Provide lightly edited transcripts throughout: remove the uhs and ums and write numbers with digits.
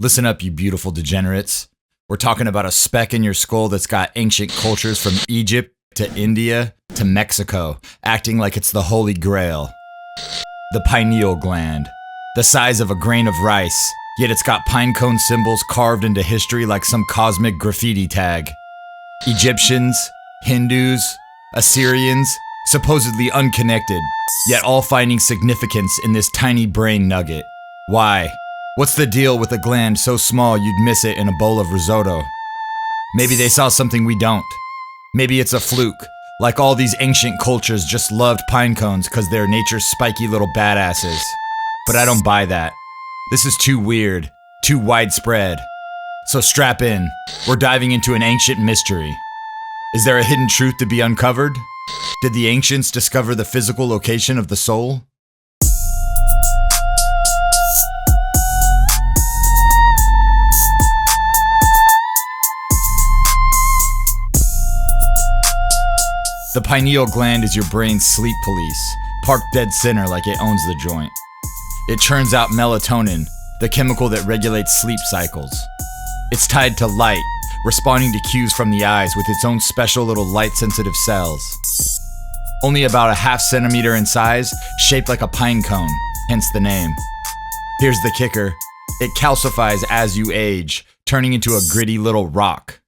Listen up, you beautiful degenerates. We're talking about a speck in your skull that's got ancient cultures from Egypt to India to Mexico, acting like it's the Holy Grail. The pineal gland. The size of a grain of rice, yet it's got pinecone symbols carved into history like some cosmic graffiti tag. Egyptians, Hindus, Assyrians, supposedly unconnected, yet all finding significance in this tiny brain nugget. Why? What's the deal with a gland so small you'd miss it in a bowl of risotto? Maybe they saw something we don't. Maybe it's a fluke, like all these ancient cultures just loved pine cones because they're nature's spiky little badasses. But I don't buy that. This is too weird, too widespread. So strap in, we're diving into an ancient mystery. Is there a hidden truth to be uncovered? Did the ancients discover the physical location of the soul? The pineal gland is your brain's sleep police, parked dead center like it owns the joint. It churns out melatonin, the chemical that regulates sleep cycles. It's tied to light, responding to cues from the eyes with its own special little light-sensitive cells. Only about a half centimeter in size, shaped like a pine cone, hence the name. Here's the kicker. It calcifies as you age, turning into a gritty little rock.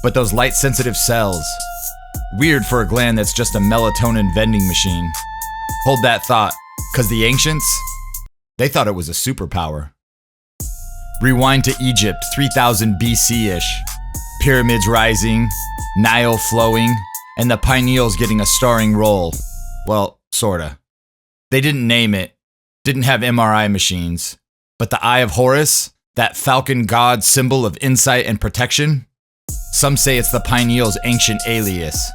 But those light-sensitive cells, weird for a gland that's just a melatonin vending machine. Hold that thought, cause the ancients, they thought it was a superpower. Rewind to Egypt 3000 BC-ish. Pyramids rising, Nile flowing, and the pineals getting a starring role. Well, sorta. They didn't name it, didn't have MRI machines, but the Eye of Horus, that falcon god symbol of insight and protection, some say it's the pineal's ancient alias.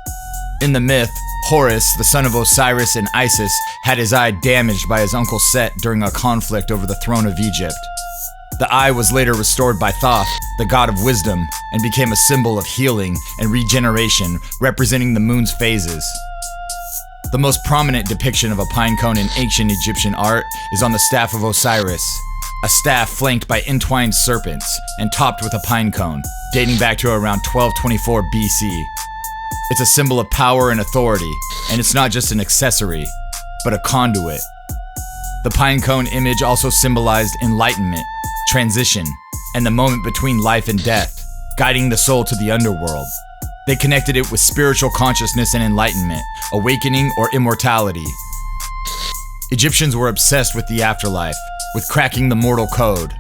In the myth, Horus, the son of Osiris and Isis, had his eye damaged by his uncle Set during a conflict over the throne of Egypt. The eye was later restored by Thoth, the god of wisdom, and became a symbol of healing and regeneration, representing the moon's phases. The most prominent depiction of a pine cone in ancient Egyptian art is on the staff of Osiris, a staff flanked by entwined serpents and topped with a pine cone, dating back to around 1224 BC. It's a symbol of power and authority, and it's not just an accessory, but a conduit. The pine cone image also symbolized enlightenment, transition, and the moment between life and death, guiding the soul to the underworld. They connected it with spiritual consciousness and enlightenment, awakening or immortality. Egyptians were obsessed with the afterlife, with cracking the mortal code.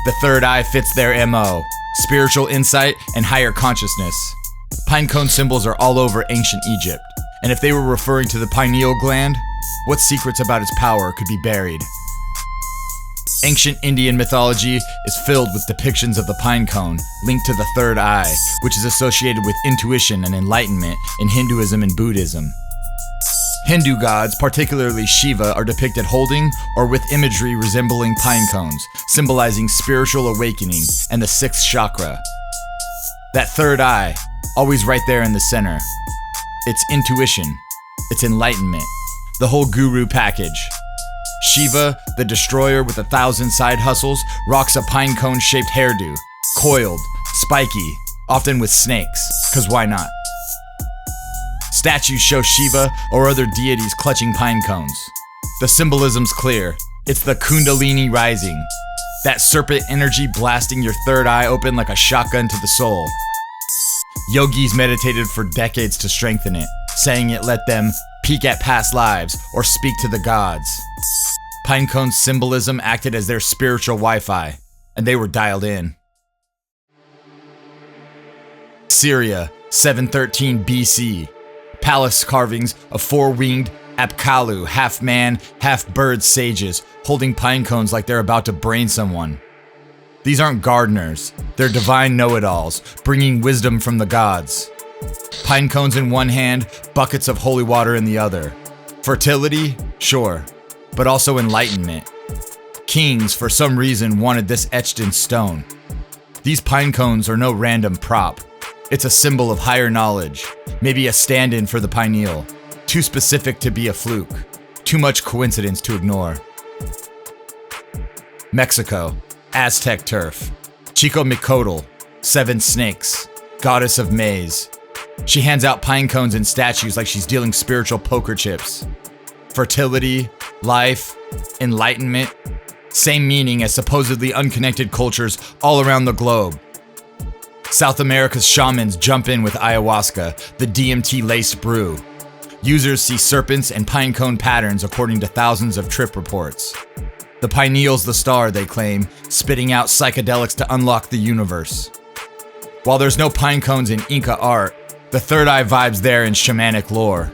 The third eye fits their MO, spiritual insight and higher consciousness. Pinecone symbols are all over ancient Egypt, and if they were referring to the pineal gland, what secrets about its power could be buried? Ancient Indian mythology is filled with depictions of the pine cone linked to the third eye, which is associated with intuition and enlightenment in Hinduism and Buddhism. Hindu gods, particularly Shiva, are depicted holding or with imagery resembling pine cones, symbolizing spiritual awakening and the sixth chakra. That third eye, always right there in the center. It's intuition, it's enlightenment, the whole guru package. Shiva, the destroyer with 1,000 side hustles, rocks a pine cone-shaped hairdo, coiled, spiky, often with snakes, cause why not? Statues show Shiva or other deities clutching pine cones. The symbolism's clear. It's the Kundalini rising. That serpent energy blasting your third eye open like a shotgun to the soul. Yogis meditated for decades to strengthen it, saying it let them peek at past lives or speak to the gods. Pinecone's symbolism acted as their spiritual Wi-Fi, and they were dialed in. Syria, 713 BC. Palace carvings of four-winged Apkallu, half-man, half-bird sages, holding pine cones like they're about to brain someone. These aren't gardeners, they're divine know-it-alls, bringing wisdom from the gods. Pine cones in one hand, buckets of holy water in the other. Fertility? Sure, but also enlightenment. Kings, for some reason, wanted this etched in stone. These pine cones are no random prop. It's a symbol of higher knowledge, maybe a stand-in for the pineal. Too specific to be a fluke. Too much coincidence to ignore. Mexico. Aztec turf. Chico, 7 snakes. Goddess of maize. She hands out pine cones and statues like she's dealing spiritual poker chips. Fertility, life, enlightenment. Same meaning as supposedly unconnected cultures all around the globe. South America's shamans jump in with ayahuasca, the DMT-laced brew. Users see serpents and pine cone patterns according to thousands of trip reports. The pineal's the star, they claim, spitting out psychedelics to unlock the universe. While there's no pine cones in Inca art, the third eye vibes there in shamanic lore.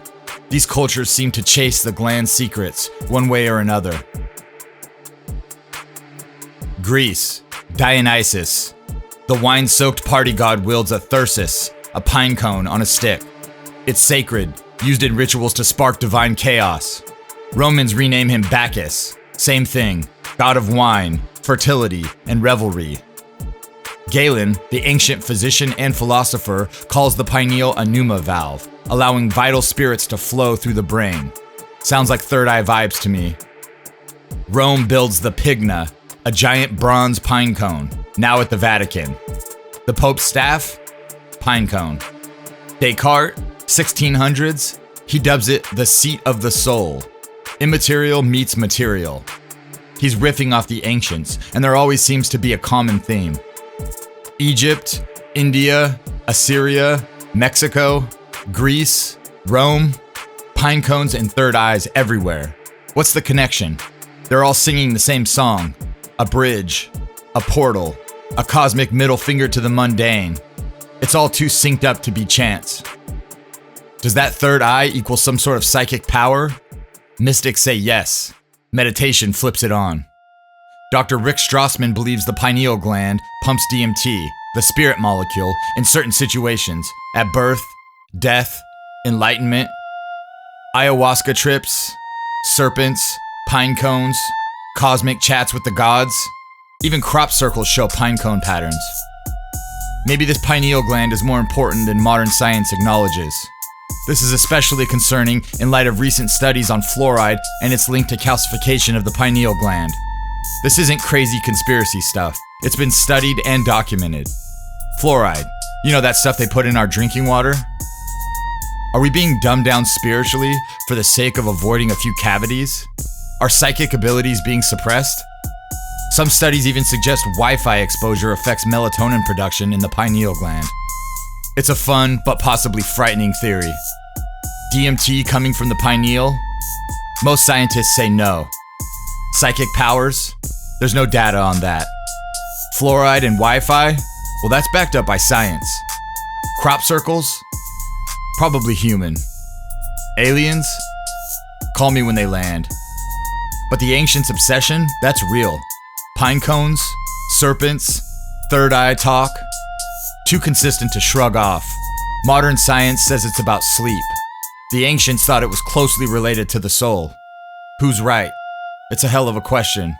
These cultures seem to chase the gland secrets, one way or another. Greece, Dionysus. The wine-soaked party god wields a thyrsus, a pine cone on a stick. It's sacred, used in rituals to spark divine chaos. Romans rename him Bacchus. Same thing, god of wine, fertility, and revelry. Galen, the ancient physician and philosopher, calls the pineal a pneuma valve, allowing vital spirits to flow through the brain. Sounds like third eye vibes to me. Rome builds the Pigna, a giant bronze pine cone, now at the Vatican. The Pope's staff? Pine cone. Descartes, 1600s, he dubs it the seat of the soul. Immaterial meets material. He's riffing off the ancients, and there always seems to be a common theme. Egypt, India, Assyria, Mexico, Greece, Rome, pine cones and third eyes everywhere. What's the connection? They're all singing the same song. A bridge, a portal, a cosmic middle finger to the mundane. It's all too synced up to be chance. Does that third eye equal some sort of psychic power? Mystics say yes. Meditation flips it on. Dr. Rick Strassman believes the pineal gland pumps DMT, the spirit molecule, in certain situations, at birth, death, enlightenment, ayahuasca trips, serpents, pine cones, cosmic chats with the gods. Even crop circles show pine cone patterns. Maybe this pineal gland is more important than modern science acknowledges. This is especially concerning in light of recent studies on fluoride and its link to calcification of the pineal gland. This isn't crazy conspiracy stuff. It's been studied and documented. Fluoride, you know that stuff they put in our drinking water? Are we being dumbed down spiritually for the sake of avoiding a few cavities? Are psychic abilities being suppressed? Some studies even suggest Wi-Fi exposure affects melatonin production in the pineal gland. It's a fun, but possibly frightening theory. DMT coming from the pineal? Most scientists say no. Psychic powers? There's no data on that. Fluoride and Wi-Fi? Well, that's backed up by science. Crop circles? Probably human. Aliens? Call me when they land. But the ancients' obsession? That's real. Pine cones? Serpents? Third eye talk? Too consistent to shrug off. Modern science says it's about sleep. The ancients thought it was closely related to the soul. Who's right? It's a hell of a question.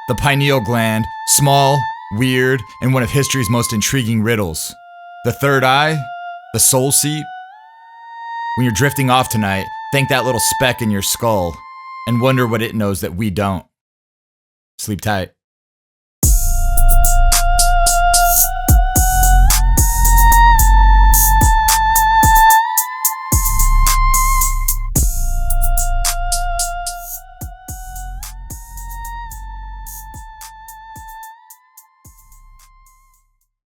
The pineal gland, small, weird, and one of history's most intriguing riddles. The third eye? The soul seat? When you're drifting off tonight, thank that little speck in your skull and wonder what it knows that we don't. Sleep tight.